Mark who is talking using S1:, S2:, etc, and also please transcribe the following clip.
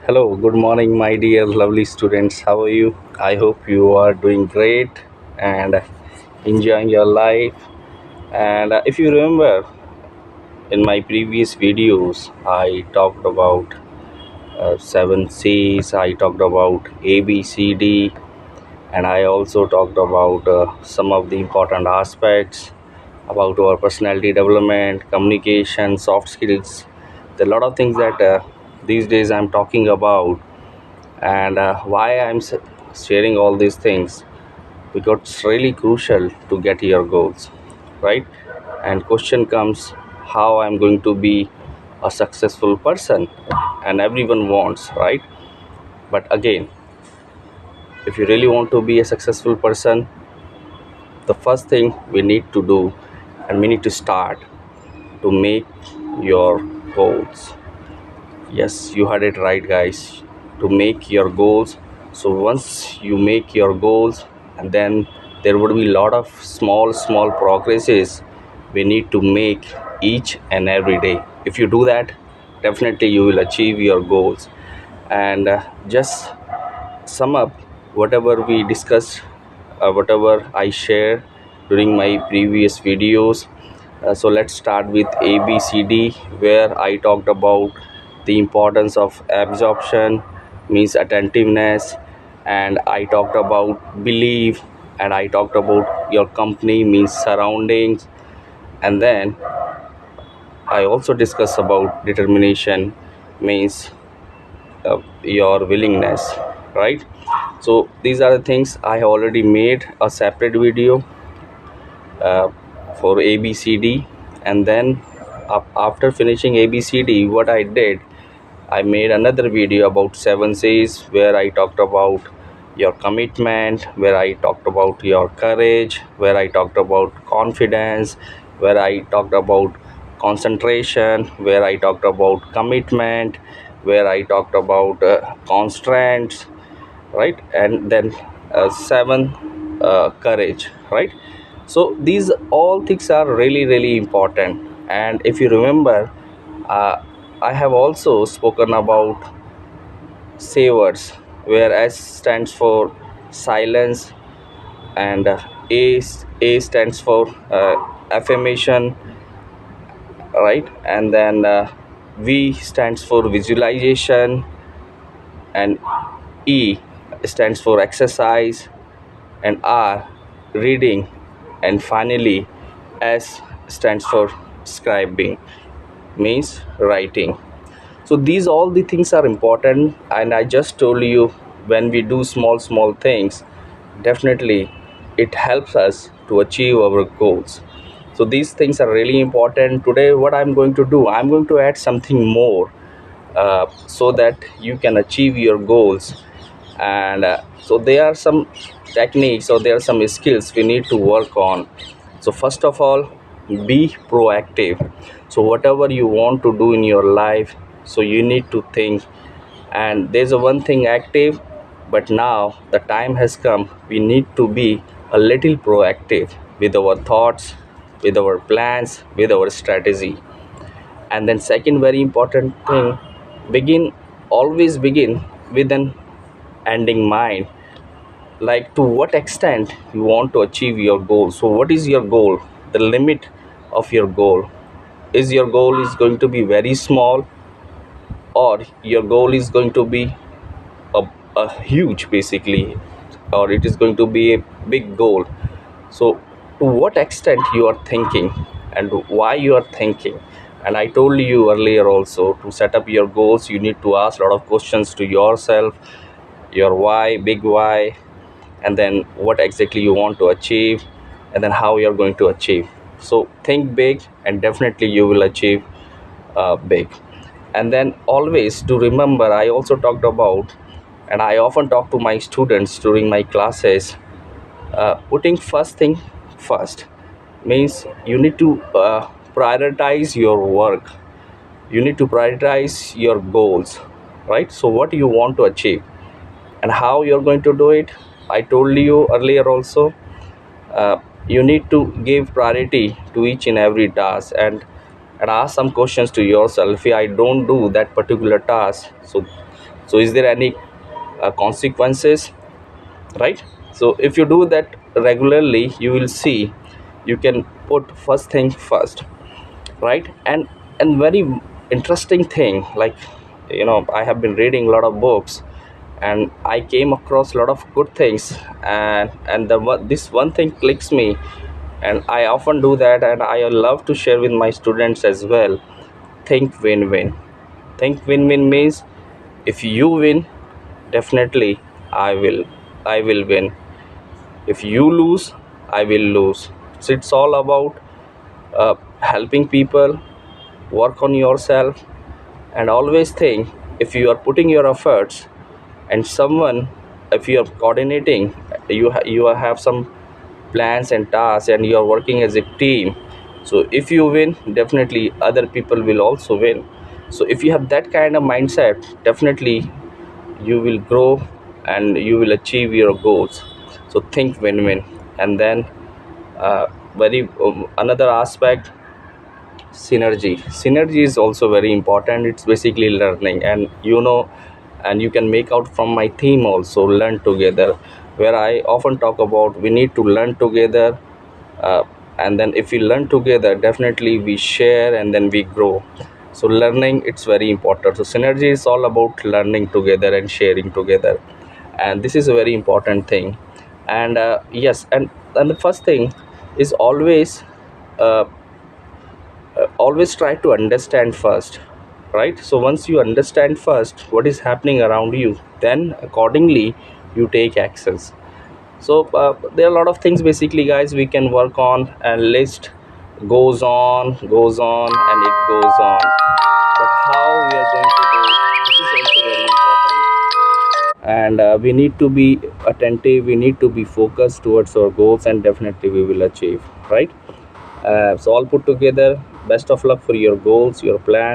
S1: Hello, good morning, my dear lovely students. How are you? I hope you are doing great and enjoying your life. And if you remember, in my previous videos, I talked about seven C's, I talked about ABCD, and I also talked about some of the important aspects about our personality development, communication, soft skills. There are a lot of things that these days I'm talking about, and why sharing all these things, because it's really crucial to get your goals, right? And question comes, how I'm going to be a successful person, and everyone wants, right? But again, if you really want to be a successful person, the first thing we need to do, and we need to start to make your goals. Yes, you heard it right, guys. To make your goals. So once you make your goals, and then there would be a lot of small progresses we need to make each and every day. If you do that, definitely you will achieve your goals. And just sum up whatever we discussed, whatever I shared during my previous videos. So let's start with ABCD, where I talked about the importance of absorption, means attentiveness, and I talked about belief, and I talked about your company, means surroundings, and then I also discussed about determination, means your willingness, right? So these are the things I have already made a separate video uh, for ABCD. And then after finishing ABCD, what I did, I made another video about 7 C's, where I talked about your commitment, where I talked about your courage, where I talked about confidence, where I talked about concentration, where I talked about commitment, where I talked about constraints, right? And then seven, courage, right? So these all things are really important. And if you remember, uh, I have also spoken about savers, where S stands for silence, and A stands for affirmation, right? And then V stands for visualization, and E stands for exercise, and R reading, and finally S stands for scribing, means writing. So these all the things are important, and I just told you, when we do small things, definitely it helps us to achieve our goals. So these things are really important. Today what I'm going to do, I'm going to add something more, so that you can achieve your goals. And so there are some techniques, or there are some skills we need to work on. So first of all, be proactive. So whatever you want to do in your life, so you need to think. And there's a one thing, active, but now the time has come, we need to be a little proactive with our thoughts, with our plans, with our strategy. And then second very important thing, begin, always begin with an ending mind. Like, to what extent you want to achieve your goal. So what is your goal, the limit of your goal? Is your goal is going to be very small, or your goal is going to be a, a huge, basically, or it is going to be a big goal? So to what extent you are thinking, and why you are thinking? And I told you earlier also, to set up your goals, you need to ask a lot of questions to yourself, your why, big why, and then what exactly you want to achieve, and then how you're going to achieve. So think big, and definitely you will achieve big. And then always to remember, I also talked about, and I often talk to my students during my classes, putting first thing first, means you need to prioritize your work, you need to prioritize your goals, right? So what you want to achieve, and how you're going to do it, I told you earlier also. You need to give priority to each and every task, and ask some questions to yourself. If I don't do that particular task, so So is there any consequences, right? So if you do that regularly, you will see you can put first thing first, right? And very interesting thing, like, I have been reading a lot of books, and I came across a lot of good things, and this one thing clicks me, and I often do that, and I love to share with my students as well. Think win-win. Think win-win means, if you win, definitely I will win. If you lose, I will lose. So it's all about helping people, work on yourself, and always think, if you are putting your efforts, and someone, if you are coordinating, you have some plans and tasks, and you are working as a team. So if you win, definitely other people will also win. So if you have that kind of mindset, definitely you will grow and you will achieve your goals. So think win-win. And then very another aspect, synergy is also very important. It's basically learning, and and you can make out from my theme also, learn together, where I often talk about we need to learn together. uh, and then if we learn together, definitely we share and then we grow. So learning, it's very important. So synergy is all about learning together and sharing together, and this is a very important thing. And yes, and the first thing is uh, always try to understand first, right? So once you understand first what is happening around you, then accordingly you take actions. So there are a lot of things basically, guys, we can work on, and list goes on and it goes on. But how we are going to do, this is also very important. And we need to be attentive, we need to be focused towards our goals, and definitely we will achieve, right? So all put together, best of luck for your goals, your plans.